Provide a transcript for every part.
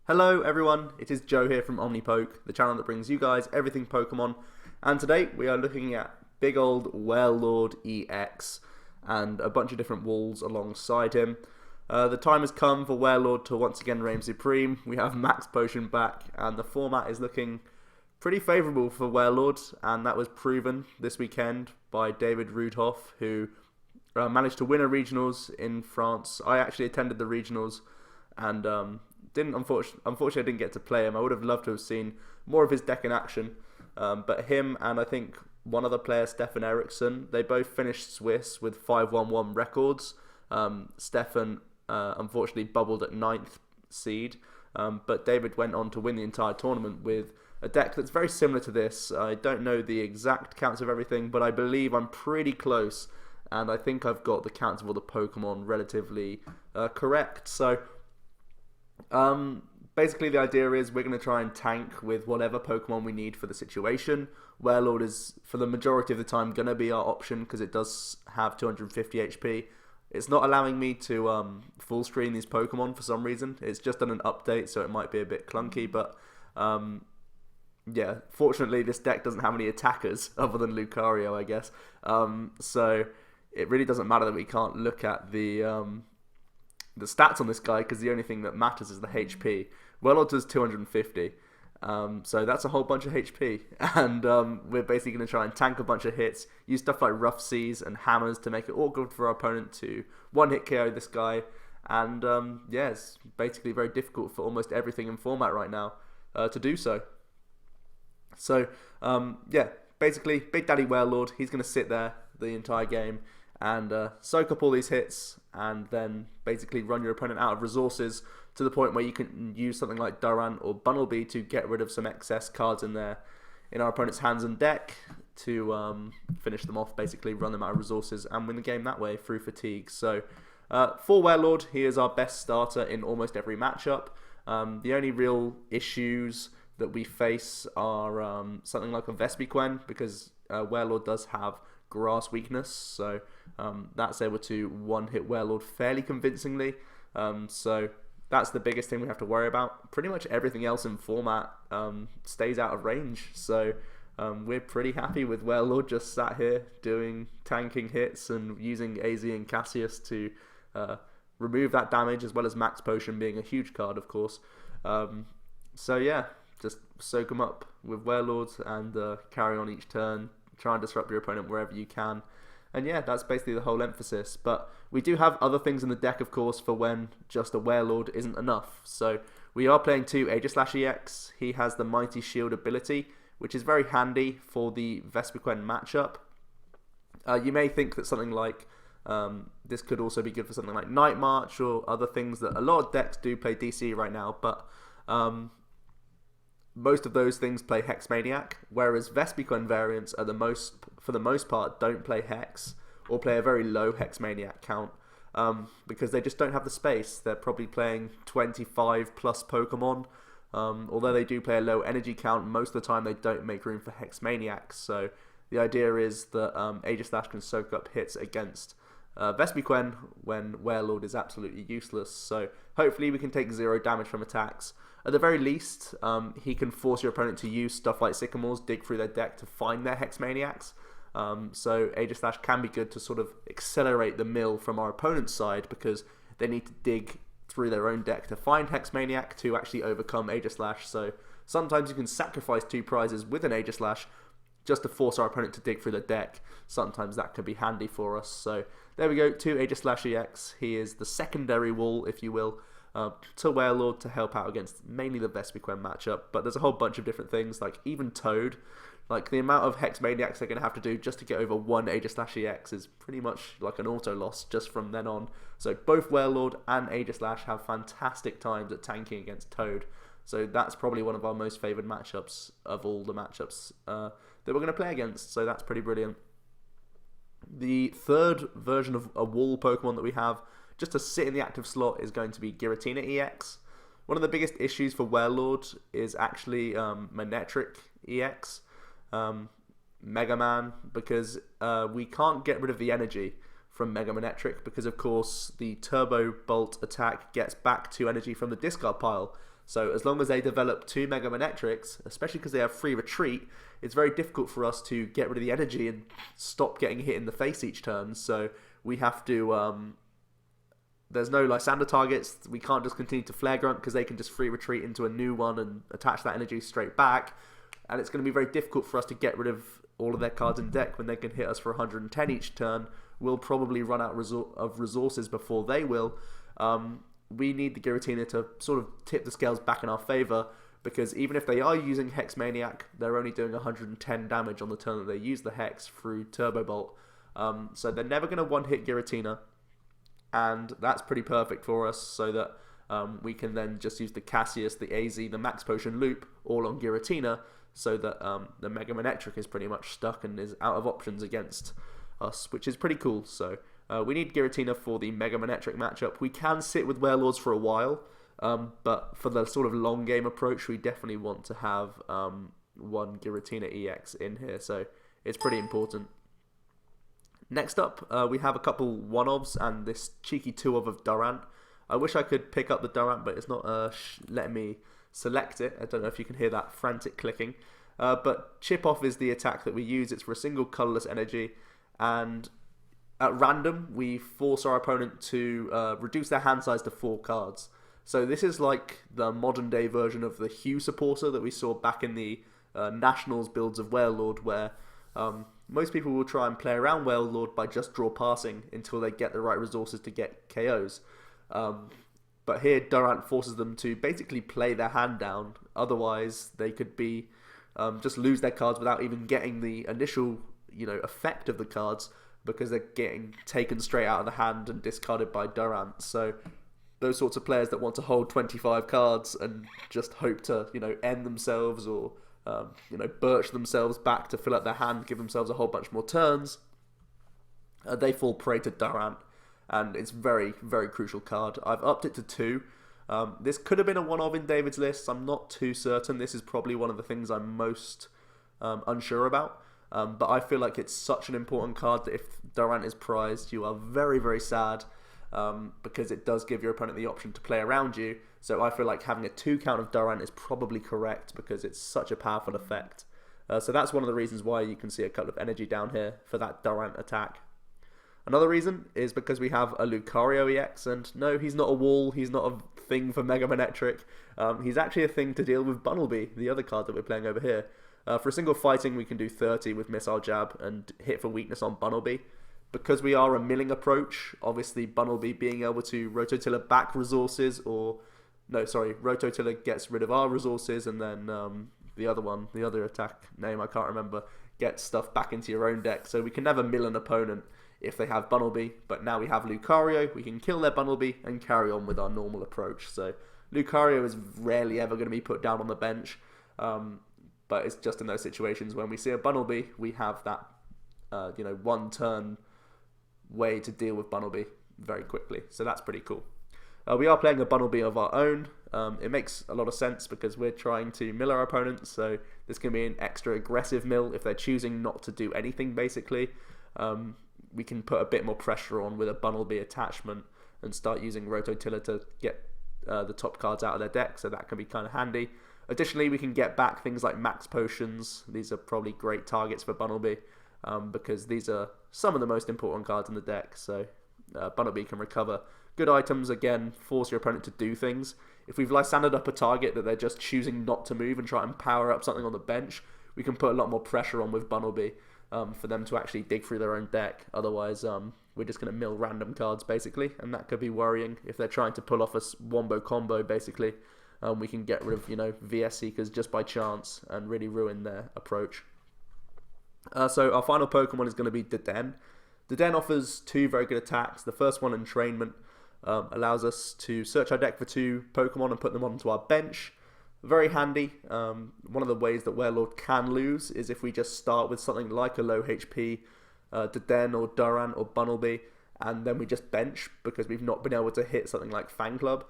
Hello everyone, it is Joe here from OmniPoke, the channel that brings you guys everything Pokemon, and today we are looking at big old Wailord EX and a bunch of different walls alongside him. The time has come for Wailord to once again reign supreme. We have Max Potion back and the format is looking pretty favourable for Wailord, and that was proven this weekend by David Rudhoff, who managed to win a regionals in France. I actually attended the regionals and unfortunately I didn't get to play him. I would have loved to have seen more of his deck in action, but him and I think one other player, Stefan Eriksson, they both finished Swiss with 5-1-1 records. Stefan unfortunately bubbled at 9th seed, but David went on to win the entire tournament with a deck that's very similar to this. I don't know the exact counts of everything, but I believe I'm pretty close, and I think I've got the counts of all the Pokemon relatively correct. So basically the idea is we're going to try and tank with whatever Pokemon we need for the situation. Wailord is, for the majority of the time, going to be our option because it does have 250 HP. It's not allowing me to full screen these Pokemon for some reason. It's just done an update, so it might be a bit clunky, but yeah, fortunately this deck doesn't have any attackers other than Lucario, I guess. So it really doesn't matter that we can't look at the stats on this guy, because the only thing that matters is the HP. Wailord does 250, so that's a whole bunch of HP, and we're basically going to try and tank a bunch of hits, use stuff like Rough Seas and Hammers to make it awkward for our opponent to one-hit KO this guy, and yeah, it's basically very difficult for almost everything in format right now to do so. So yeah, basically Big Daddy Wailord, he's going to sit there the entire game and soak up all these hits, and then basically run your opponent out of resources to the point where you can use something like Durant or Bunnelby to get rid of some excess cards in our opponent's hands and deck to finish them off, basically run them out of resources and win the game that way through fatigue. So for Wailord, he is our best starter in almost every matchup. The only real issues that we face are something like a Vespiquen, because Wailord does have grass weakness, so that's able to one-hit Wailord fairly convincingly. So that's the biggest thing we have to worry about. Pretty much everything else in format stays out of range, so we're pretty happy with Wailord just sat here doing tanking hits and using AZ and Cassius to remove that damage, as well as Max Potion being a huge card, of course. So yeah, just soak them up with Wailord and carry on each turn. Try and disrupt your opponent wherever you can. And yeah, that's basically the whole emphasis. But we do have other things in the deck, of course, for when just a Wailord isn't enough. So we are playing 2 Aegislash EX. He has the Mighty Shield ability, which is very handy for the Vespiquen matchup. You may think that something like this could also be good for something like Night March or other things that a lot of decks do play DC right now, but most of those things play Hex Maniac, whereas Vespiquen variants are for the most part, don't play Hex or play a very low Hex Maniac count because they just don't have the space. They're probably playing 25 plus Pokemon. Although they do play a low energy count, most of the time they don't make room for Hex Maniacs. So the idea is that Aegislash can soak up hits against Vespiquen when Wailord is absolutely useless. So hopefully we can take 0 damage from attacks. At the very least, he can force your opponent to use stuff like Sycamores, dig through their deck to find their Hex Maniacs. So Aegislash can be good to sort of accelerate the mill from our opponent's side, because they need to dig through their own deck to find Hex Maniac to actually overcome Aegislash. So sometimes you can sacrifice 2 prizes with an Aegislash just to force our opponent to dig through the deck. Sometimes that can be handy for us. So there we go, 2 Aegislash EX. He is the secondary wall, if you will, to Wailord to help out against mainly the Vespiquen matchup. But there's a whole bunch of different things, like even Toad. Like the amount of Hex Maniacs they're going to have to do just to get over 1 Aegislash EX is pretty much like an auto loss just from then on. So both Wailord and Aegislash have fantastic times at tanking against Toad. So that's probably one of our most favoured matchups of all the matchups that we're going to play against. So that's pretty brilliant. The third version of a wall Pokemon that we have just to sit in the active slot is going to be Giratina EX. One of the biggest issues for Wailord is actually Manectric EX, Mega Man, because we can't get rid of the energy from Mega Manectric, because of course the Turbo Bolt attack gets back 2 energy from the discard pile. So as long as they develop 2 Mega Manectrics, especially because they have free retreat, it's very difficult for us to get rid of the energy and stop getting hit in the face each turn. So we have to... there's no Lysandre targets. We can't just continue to Flare Grunt because they can just free retreat into a new one and attach that energy straight back. And it's going to be very difficult for us to get rid of all of their cards in deck when they can hit us for 110 each turn. We'll probably run out of resources before they will. We need the Giratina to sort of tip the scales back in our favour, because even if they are using Hex Maniac, they're only doing 110 damage on the turn that they use the Hex through Turbo Bolt. So they're never going to one-hit Giratina, and that's pretty perfect for us, so that we can then just use the Cassius, the AZ, the Max Potion loop, all on Giratina, so that the Mega Manectric is pretty much stuck and is out of options against us, which is pretty cool. So we need Giratina for the Mega Manectric matchup. We can sit with Wailords for a while, but for the sort of long game approach, we definitely want to have one Giratina EX in here, so it's pretty important. Next up, we have a couple one-ofs and this cheeky 2-of Durant. I wish I could pick up the Durant, but it's not letting me select it. I don't know if you can hear that frantic clicking. But Chip Off is the attack that we use. It's for a single colourless energy, and at random, we force our opponent to reduce their hand size to 4 cards. So this is like the modern day version of the Hue supporter that we saw back in the Nationals builds of Wailord, where most people will try and play around Wailord by just draw passing until they get the right resources to get KOs. But here, Durant forces them to basically play their hand down. Otherwise, they could be just lose their cards without even getting the initial, effect of the cards, because they're getting taken straight out of the hand and discarded by Durant. So those sorts of players that want to hold 25 cards and just hope to, end themselves or birch themselves back to fill up their hand, give themselves a whole bunch more turns, they fall prey to Durant. And it's very, very crucial card. I've upped it to 2. This could have been a one-of in David's list. I'm not too certain. This is probably one of the things I'm most unsure about. But I feel like it's such an important card that if Durant is prized, you are very, very sad, because it does give your opponent the option to play around you. So I feel like having a 2 count of Durant is probably correct, because it's such a powerful effect. So that's one of the reasons why you can see a couple of energy down here for that Durant attack. Another reason is because we have a Lucario EX, and no, he's not a wall, he's not a thing for Mega Manectric. He's actually a thing to deal with Bunnelby, the other card that we're playing over here. For a single fighting, we can do 30 with Missile Jab and hit for weakness on Bunnelby. Because we are a milling approach, obviously Bunnelby being able to Rototiller back resources, Rototiller gets rid of our resources, and then the other attack name I can't remember, gets stuff back into your own deck. So we can never mill an opponent if they have Bunnelby, but now we have Lucario, we can kill their Bunnelby and carry on with our normal approach. So Lucario is rarely ever going to be put down on the bench, but it's just in those situations when we see a Bunnelby, we have that one turn way to deal with Bunnelby very quickly. So that's pretty cool. We are playing a Bunnelby of our own. It makes a lot of sense because we're trying to mill our opponents, so this can be an extra aggressive mill if they're choosing not to do anything, basically. We can put a bit more pressure on with a Bunnelby attachment and start using Rototiller to get the top cards out of their deck, so that can be kind of handy. Additionally, we can get back things like Max Potions. These are probably great targets for Bunnelby, because these are some of the most important cards in the deck, so Bunnelby can recover good items, again, force your opponent to do things. If we've Lysandred up a target that they're just choosing not to move and try and power up something on the bench, we can put a lot more pressure on with Bunnelby. For them to actually dig through their own deck. Otherwise, we're just going to mill random cards, basically, and that could be worrying. If they're trying to pull off a wombo combo, basically, we can get rid of, VS Seekers just by chance and really ruin their approach. So our final Pokemon is going to be Dedenne. Dedenne offers 2 very good attacks. The first one, Entrainment, allows us to search our deck for 2 Pokemon and put them onto our bench. Very handy. One of the ways that Wailord can lose is if we just start with something like a low HP Dedenne or Durant or Bunnelby, and then we just bench because we've not been able to hit something like Fang Club.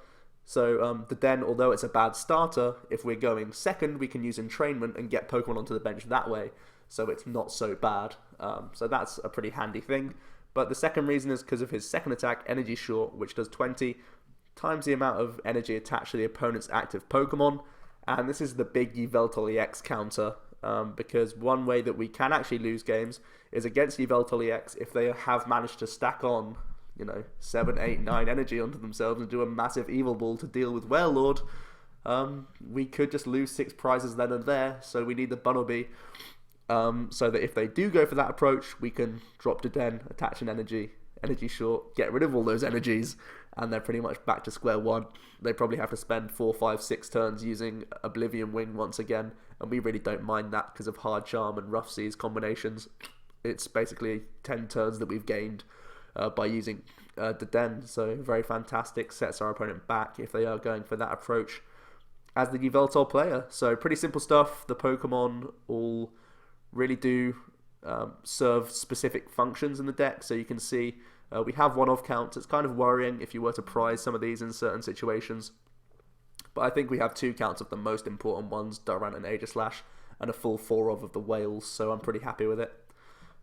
So Dedenne, although it's a bad starter, if we're going second, we can use Entrainment and get Pokemon onto the bench that way, so it's not so bad. So that's a pretty handy thing. But the second reason is because of his second attack, Energy Short, which does 20 times the amount of energy attached to the opponent's active Pokemon. And this is the big Yveltal EX counter, because one way that we can actually lose games is against Yveltal EX if they have managed to stack on, 7, 8, 9 energy onto themselves and do a massive Evil Ball to deal with Wailord. We could just lose 6 prizes then and there, so we need the Bunnelby, so that if they do go for that approach, we can drop Dedenne, attach an energy short, get rid of all those energies, and they're pretty much back to square one. They probably have to spend 4, 5, 6 turns using Oblivion Wing once again, and we really don't mind that because of Hard Charm and Rough Seas combinations. It's basically 10 turns that we've gained by using Dedenne, so very fantastic, sets our opponent back if they are going for that approach as the Yveltal player. So pretty simple stuff. The Pokemon all really do serve specific functions in the deck, so you can see we have one-off counts. It's kind of worrying if you were to prize some of these in certain situations, but I think we have 2 counts of the most important ones, Durant and Aegislash, and a full 4 of the Wails, so I'm pretty happy with it.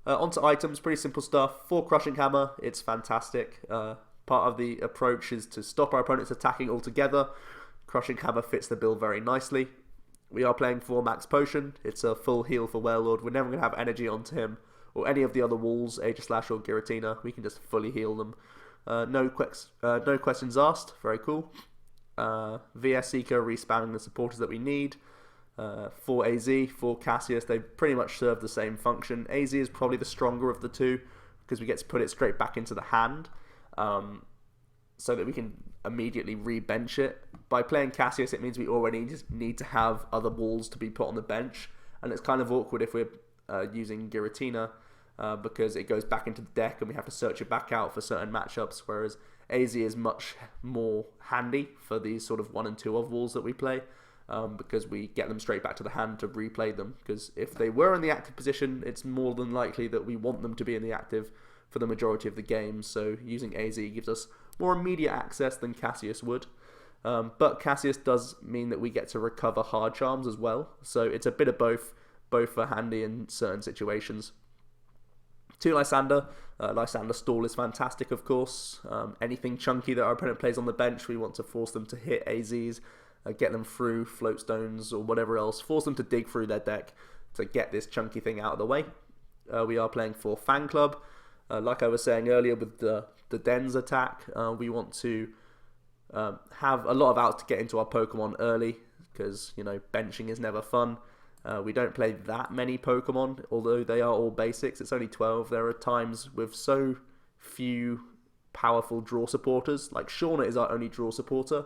Onto items, pretty simple stuff. 4 Crushing Hammer, it's fantastic. Part of the approach is to stop our opponents attacking altogether. Crushing Hammer fits the bill very nicely. We are playing 4 Max Potion. It's a full heal for Wailord. We're never going to have energy onto him or any of the other walls, Aegislash or Giratina. We can just fully heal them. No questions asked. Very cool. VS Seeker respamming the supporters that we need. 4 AZ, 4 Cassius. They pretty much serve the same function. AZ is probably the stronger of the 2 because we get to put it straight back into the hand, so that we can immediately re-bench it. By playing Cassius, it means we already just need to have other walls to be put on the bench, and it's kind of awkward if we're using Giratina, because it goes back into the deck and we have to search it back out for certain matchups, whereas AZ is much more handy for these sort of 1 and 2 of walls that we play, because we get them straight back to the hand to replay them, because if they were in the active position, it's more than likely that we want them to be in the active for the majority of the game, so using AZ gives us more immediate access than Cassius would. But Cassius does mean that we get to recover Hard Charms as well, so it's a bit of both are handy in certain situations. 2 Lysandre. Lysandre stall is fantastic, of course. Anything chunky that our opponent plays on the bench, we want to force them to hit AZs, get them through float stones or whatever else, force them to dig through their deck to get this chunky thing out of the way. We are playing for Fan Club. Like I was saying earlier with the Den's attack, we want to have a lot of outs to get into our Pokemon early, because benching is never fun. We don't play that many Pokemon, although they are all basics. It's only 12. There are times with so few powerful draw supporters, like Shauna is our only draw supporter.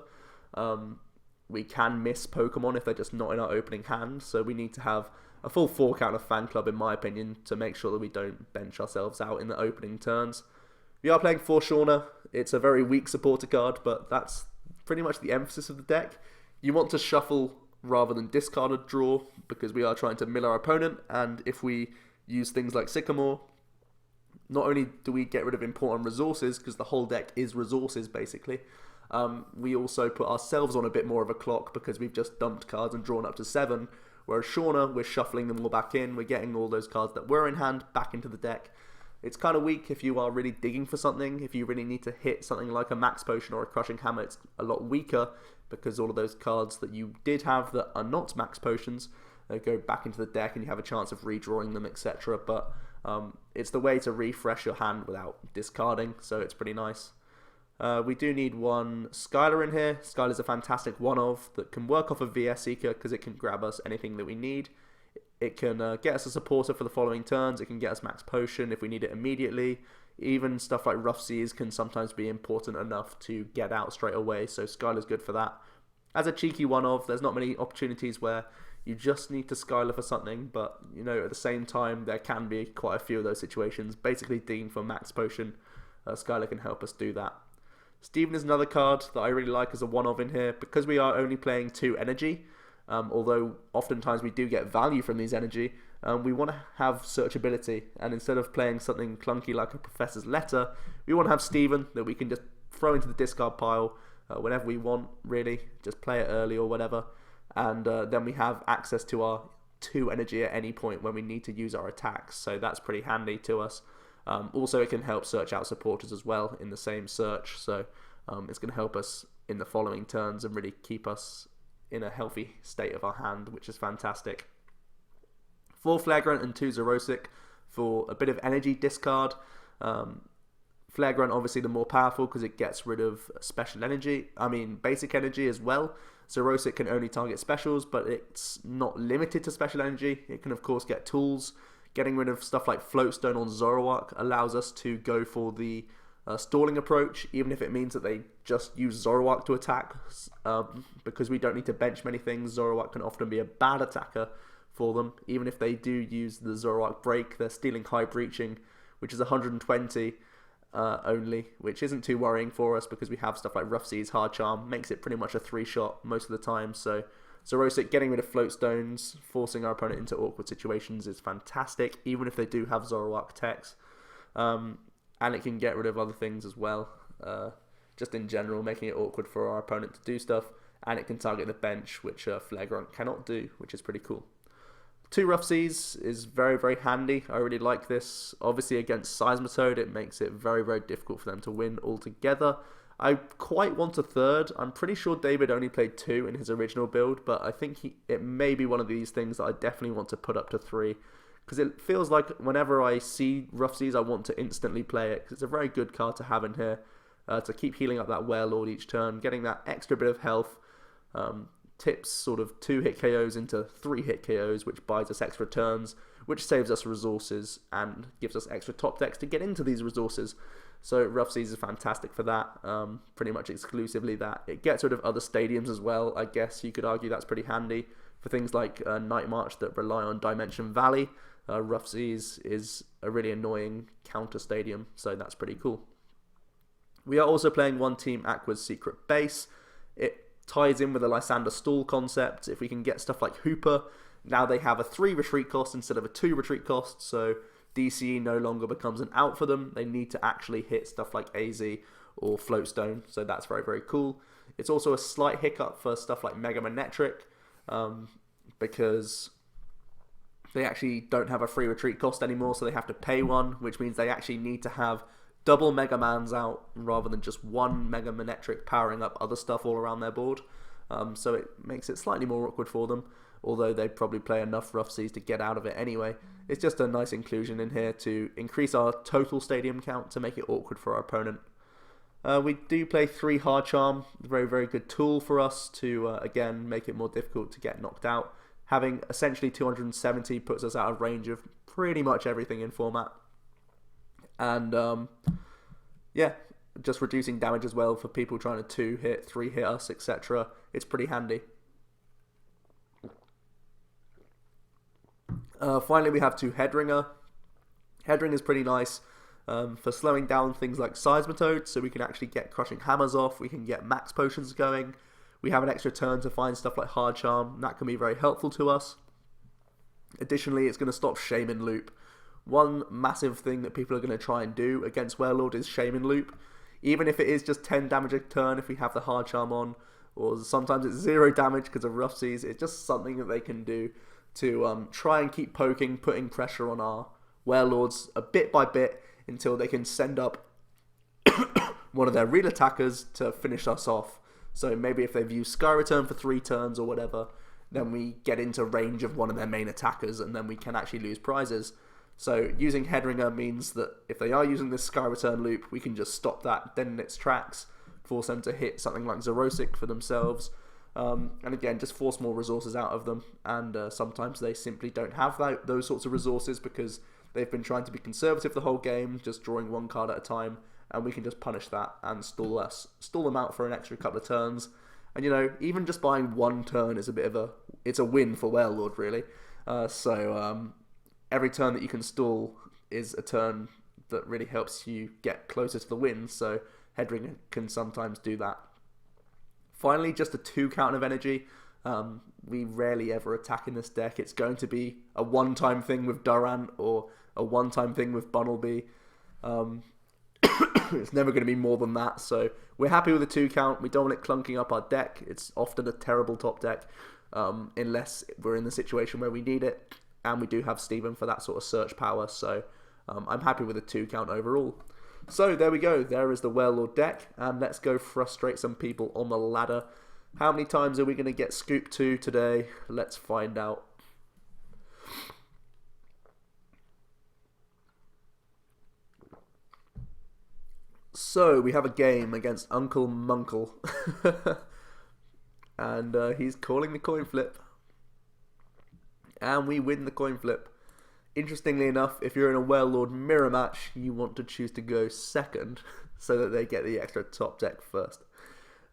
We can miss Pokemon if they're just not in our opening hand, so we need to have a full 4 count of Fan Club, in my opinion, to make sure that we don't bench ourselves out in the opening turns. We are playing for Shauna. It's a very weak supporter card, but that's pretty much the emphasis of the deck. You want to shuffle rather than discard a draw, because we are trying to mill our opponent, and if we use things like Sycamore, not only do we get rid of important resources, because the whole deck is resources basically, we also put ourselves on a bit more of a clock because we've just dumped cards and drawn up to 7, whereas Shauna, we're shuffling them all back in, we're getting all those cards that were in hand back into the deck. It's kind of weak if you are really digging for something. If you really need to hit something like a Max Potion or a Crushing Hammer, it's a lot weaker, because all of those cards that you did have that are not Max Potions go back into the deck and you have a chance of redrawing them, etc. But it's the way to refresh your hand without discarding, so it's pretty nice. We do need 1 Skyla in here. Skyla's a fantastic one-of that can work off of VS Seeker because it can grab us anything that we need. It can get us a supporter for the following turns. It can get us Max Potion if we need it immediately. Even stuff like Rough Seas can sometimes be important enough to get out straight away, so Skyla's good for that. As a cheeky one-of, there's not many opportunities where you just need to Skyla for something, but at the same time there can be quite a few of those situations. Basically digging for Max Potion, Skyla can help us do that. Steven is another card that I really like as a one-of in here, because we are only playing 2 energy. Although oftentimes we do get value from these energy, we want to have searchability, and instead of playing something clunky like a Professor's Letter, we want to have Steven that we can just throw into the discard pile whenever we want, really, just play it early or whatever, and then we have access to our 2 energy at any point when we need to use our attacks, so that's pretty handy to us. Also, it can help search out supporters as well in the same search, so it's going to help us in the following turns and really keep us in a healthy state of our hand, which is fantastic. 4 Flare Grunt and 2 Xerosic for a bit of energy discard. Flare Grunt obviously the more powerful because it gets rid of basic energy as well. Xerosic can only target specials, but it's not limited to special energy. It can of course get tools. Getting rid of stuff like Floatstone on Zoroark allows us to go for the stalling approach, even if it means that they just use Zoroark to attack, because we don't need to bench many things. Zoroark can often be a bad attacker for them. Even if they do use the Zoroark break, they're stealing high breaching, which is 120 only, which isn't too worrying for us because we have stuff like Rough Seas, Hard Charm, makes it pretty much a 3-shot most of the time. So Xerosic getting rid of Floatstones, forcing our opponent into awkward situations is fantastic, even if they do have Zoroark techs. And it can get rid of other things as well, just in general, making it awkward for our opponent to do stuff. And it can target the bench, which Flare Grunt cannot do, which is pretty cool. 2 Rough Seas is very, very handy. I really like this. Obviously, against Seismitoad, it makes it very, very difficult for them to win altogether. I quite want a 3rd. I'm pretty sure David only played 2 in his original build, but I think it may be one of these things that I definitely want to put up to 3. Because it feels like whenever I see Rough Seas, I want to instantly play it. Because it's a very good card to have in here. To keep healing up that Wailord each turn. Getting that extra bit of health. Tips sort of 2-hit KOs into 3-hit KOs, which buys us extra turns. Which saves us resources and gives us extra top decks to get into these resources. So Rough Seas is fantastic for that. Pretty much exclusively that. It gets rid of other stadiums as well. I guess you could argue that's pretty handy. For things like Night March that rely on Dimension Valley. Rough Seas is a really annoying counter stadium, so that's pretty cool. We are also playing one Team Aqua's Secret Base. It ties in with the Lysandre stall concept. If we can get stuff like Hooper, now they have a 3 retreat cost instead of a 2 retreat cost, so DCE no longer becomes an out for them. They need to actually hit stuff like AZ or Floatstone, so that's very, very cool. It's also a slight hiccup for stuff like Mega Manetric, because they actually don't have a free retreat cost anymore, so they have to pay one, which means they actually need to have double Mega Mans out rather than just one Mega Manetric powering up other stuff all around their board. So it makes it slightly more awkward for them, although they probably play enough Rough Seas to get out of it anyway. It's just a nice inclusion in here to increase our total stadium count to make it awkward for our opponent. We do play 3 Hard Charm, a very, very good tool for us to, again, make it more difficult to get knocked out. Having essentially 270 puts us out of range of pretty much everything in format. And, yeah, just reducing damage as well for people trying to 2-hit, 3-hit us, etc. It's pretty handy. Finally, we have 2 Headringer. Headringer is pretty nice for slowing down things like Seismitoad, so we can actually get Crushing Hammers off, we can get Max Potions going. We have an extra turn to find stuff like Hard Charm. That can be very helpful to us. Additionally, it's going to stop Shaman Loop. One massive thing that people are going to try and do against Wailord is Shaman Loop. Even if it is just 10 damage a turn if we have the Hard Charm on, or sometimes it's 0 damage because of Rough Seas, it's just something that they can do to try and keep poking, putting pressure on our Wailords a bit by bit until they can send up one of their real attackers to finish us off. So maybe if they've used Sky Return for 3 turns or whatever, then we get into range of one of their main attackers and then we can actually lose prizes. So using Headringer means that if they are using this Sky Return loop, we can just stop that dead in its tracks, force them to hit something like Xerosic for themselves, and again, just force more resources out of them. And sometimes they simply don't have those sorts of resources because they've been trying to be conservative the whole game, just drawing 1 card at a time. And we can just punish that and stall them out for an extra couple of turns. And, you know, even just buying 1 turn is it's a win for Wailord, really. So every turn that you can stall is a turn that really helps you get closer to the win. So Headringer can sometimes do that. Finally, just a 2 count of energy. We rarely ever attack in this deck. It's going to be a one-time thing with Durant or a one-time thing with Bunnelby. It's never going to be more than that, so we're happy with the 2 count. We don't want it clunking up our deck. It's often a terrible top deck, unless we're in the situation where we need it, and we do have Steven for that sort of search power, so I'm happy with a 2 count overall. So there we go, there is the Wailord deck, and let's go frustrate some people on the ladder. How many times are we going to get Scoop 2 today? Let's find out. So we have a game against Uncle Munkle. And he's calling the coin flip. And we win the coin flip. Interestingly enough, if you're in a Wailord mirror match, you want to choose to go second so that they get the extra top deck first.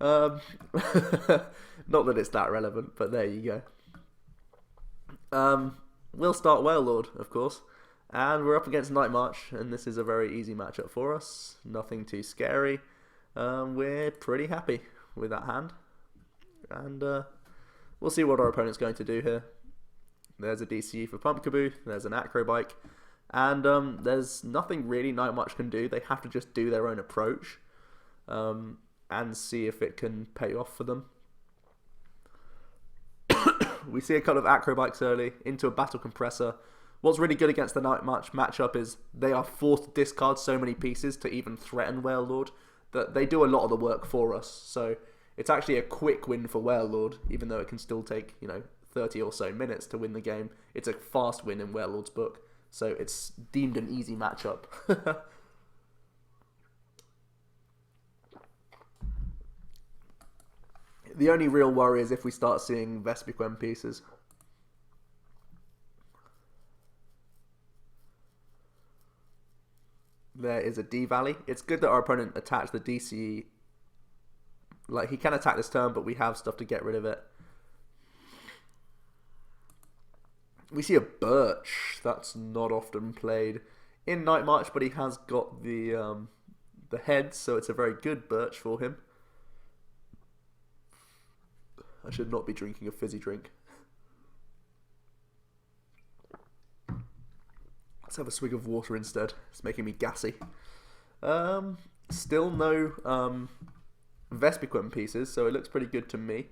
Not that it's that relevant, but there you go. We'll start Wailord, of course. And we're up against Night March, and this is a very easy matchup for us. Nothing too scary. We're pretty happy with that hand. And we'll see what our opponent's going to do here. There's a DCE for Pumpkaboo, there's an Acrobike, and there's nothing really Night March can do. They have to just do their own approach and see if it can pay off for them. We see a couple of Acrobikes early into a Battle Compressor. What's really good against the Night March matchup is they are forced to discard so many pieces to even threaten Wailord that they do a lot of the work for us. So it's actually a quick win for Wailord, even though it can still take, 30 or so minutes to win the game. It's a fast win in Wailord's book, so it's deemed an easy matchup. The only real worry is if we start seeing Vespiquen pieces. There is a D-Valley. It's good that our opponent attached the DCE. Like, he can attack this turn, but we have stuff to get rid of it. We see a Birch. That's not often played in Night March, but he has got the head, so it's a very good Birch for him. I should not be drinking a fizzy drink. Let's have a swig of water instead. It's making me gassy. Still no Vespiquen pieces, so it looks pretty good to me.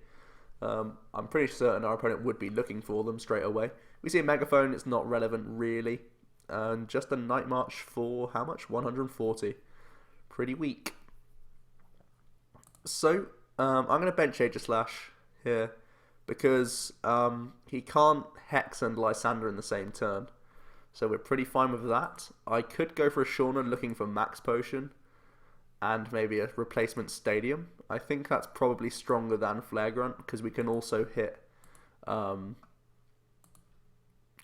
I'm pretty certain our opponent would be looking for them straight away. We see a Megaphone, it's not relevant really. And just a Night March for how much? 140. Pretty weak. So, I'm going to bench Aegislash here because he can't Hex and Lysandre in the same turn. So we're pretty fine with that. I could go for a Shauna looking for Max Potion and maybe a replacement Stadium. I think that's probably stronger than Flare Grunt because we can also hit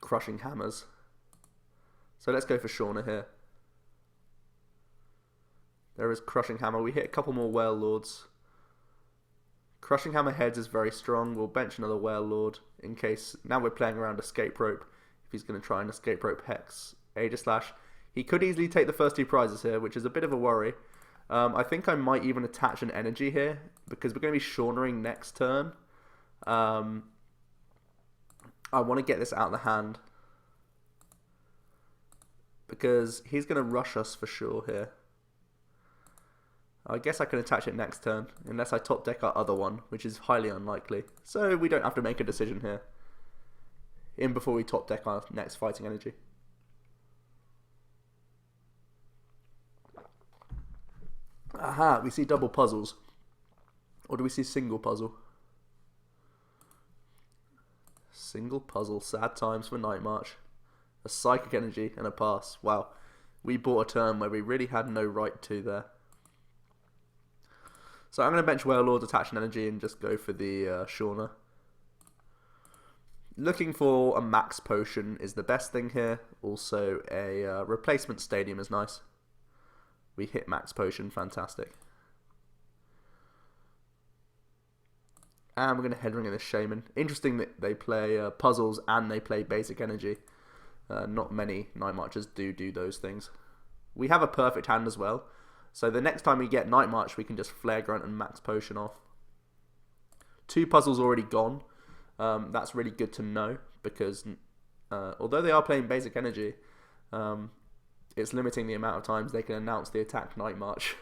Crushing Hammers. So let's go for Shauna here. There is Crushing Hammer. We hit a couple more Wailords. Crushing Hammer heads is very strong. We'll bench another Wailord in case. Now we're playing around Escape Rope. If he's going to try and Escape Rope Hex Aegislash. He could easily take the first 2 prizes here, which is a bit of a worry. I think I might even attach an Energy here because we're going to be Shaunaing next turn. I want to get this out of the hand because he's going to rush us for sure here. I guess I can attach it next turn unless I top deck our other one, which is highly unlikely. So we don't have to make a decision here in before we top deck our next Fighting Energy. Aha, we see double puzzles. Or do we see single puzzle? Single puzzle, sad times for Night March. A Psychic Energy and a pass. Wow, we bought a turn where we really had no right to there. So I'm going to bench Wailord, attach an Energy, and just go for the Shauna. Looking for a Max Potion is the best thing here. Also, a replacement Stadium is nice. We hit Max Potion, fantastic. And we're going to Headring in this Shaman. Interesting that they play puzzles and they play basic energy. Not many Night Marchers do those things. We have a perfect hand as well. So the next time we get Night March, we can just Flare Grunt and Max Potion off. 2 puzzles already gone. That's really good to know because although they are playing basic energy, it's limiting the amount of times they can announce the attack Night March.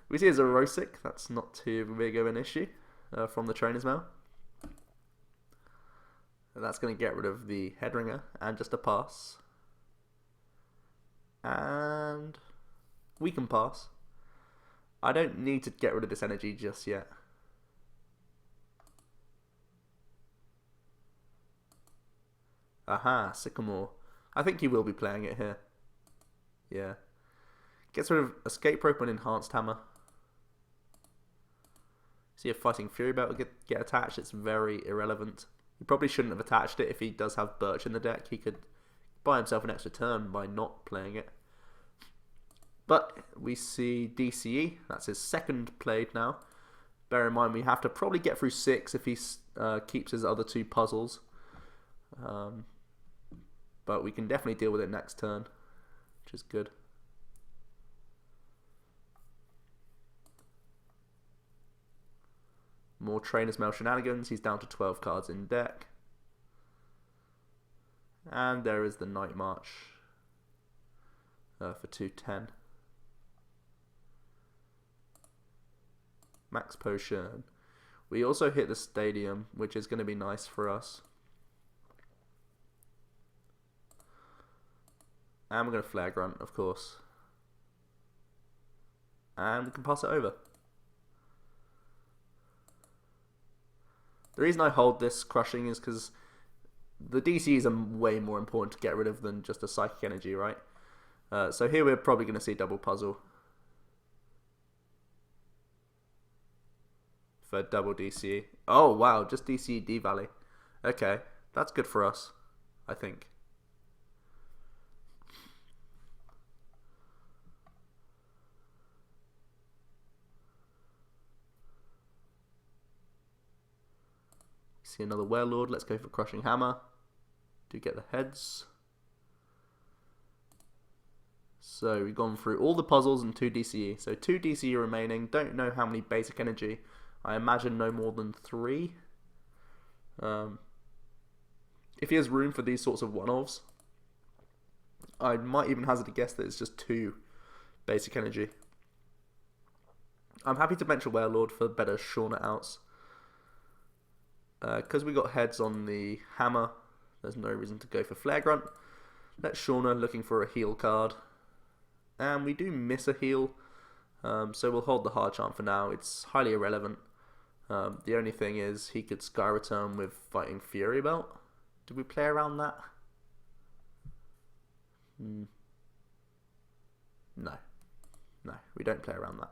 We see a Xerosic. That's not too big of an issue from the Trainer's Mail. And that's going to get rid of the Headringer and just a pass. And we can pass. I don't need to get rid of this energy just yet. Aha, Sycamore. I think he will be playing it here. Yeah. Gets rid of Escape Rope and Enhanced Hammer. See if Fighting Fury Belt will get attached. It's very irrelevant. He probably shouldn't have attached it if he does have Birch in the deck. He could buy himself an extra turn by not playing it. But we see DCE. That's his second played now. Bear in mind we have to probably get through 6 if he keeps his other 2 puzzles. But we can definitely deal with it next turn, which is good. More Trainer's Mail shenanigans. He's down to 12 cards in deck. And there is the Night March for 210. Max Potion. We also hit the Stadium, which is going to be nice for us. And we're going to Flare Grunt, of course. And we can pass it over. The reason I hold this Crushing is because the DCs are way more important to get rid of than just a Psychic Energy, right? So here we're probably going to see double puzzle. For double DCE. Oh wow, just DCE D-Valley. Okay, that's good for us, I think. See another Wailord. Let's go for Crushing Hammer. Do get the heads. So we've gone through all the puzzles and 2 DCE. So 2 DCE remaining. Don't know how many basic energy. I imagine no more than 3. If he has room for these sorts of one-offs, I might even hazard a guess that it's just 2 basic energy. I'm happy to mention Wailord for better Shauna outs. Because we got heads on the hammer, there's no reason to go for Flare Grunt. Let's Shauna looking for a heal card. And we do miss a heal, so we'll hold the Hard Charm for now. It's highly irrelevant. The only thing is he could Sky Return with Fighting Fury Belt. Did we play around that? No. No, we don't play around that.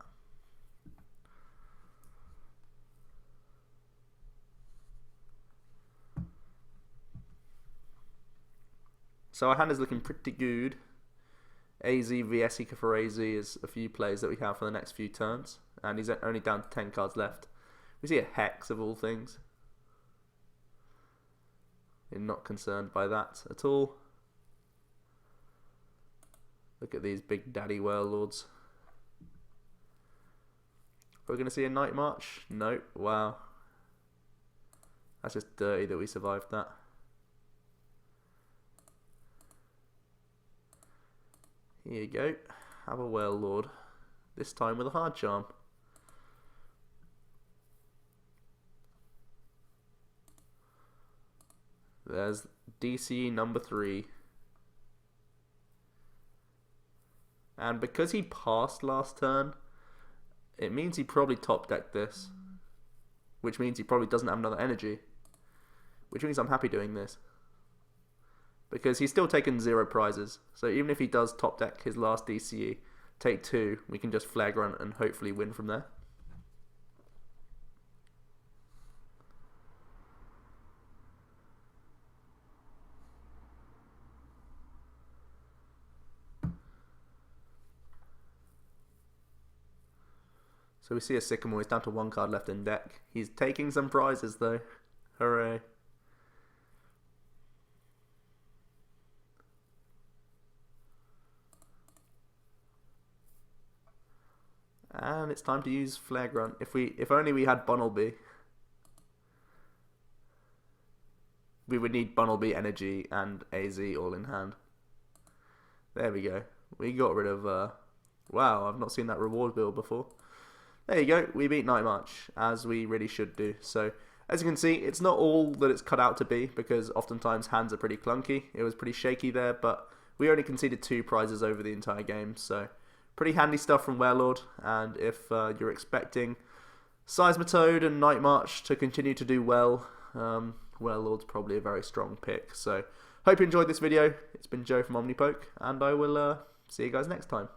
So our hand is looking pretty good. AZ vs Ika for AZ is a few plays that we have for the next few turns. And he's only down to 10 cards left. We see a Hex of all things. We're not concerned by that at all. Look at these big daddy Wailords. Are we going to see a Night March? No. Wow. That's just dirty that we survived that. Here you go. Have a Wailord. This time with a Hard Charm. There's DC number 3. And because he passed last turn, it means he probably top decked this. Which means he probably doesn't have another energy. Which means I'm happy doing this. Because he's still taken 0 prizes. So even if he does top deck his last DCE, take 2, we can just Flare Grunt and hopefully win from there. So we see a Sycamore. He's down to 1 card left in deck. He's taking some prizes though. Hooray. And it's time to use Flare Grunt. If only we had Bunnelby. We would need Bunnelby Energy and AZ all in hand. There we go. We got rid of... wow, I've not seen that reward bill before. There you go. We beat Night March, as we really should do. So, as you can see, it's not all that it's cut out to be, because oftentimes hands are pretty clunky. It was pretty shaky there, but we only conceded 2 prizes over the entire game, so pretty handy stuff from Wailord. And if you're expecting Seismitoad and Night March to continue to do well, Wailord's probably a very strong pick. So hope you enjoyed this video. It's been Joe from OmniPoke, and I will see you guys next time.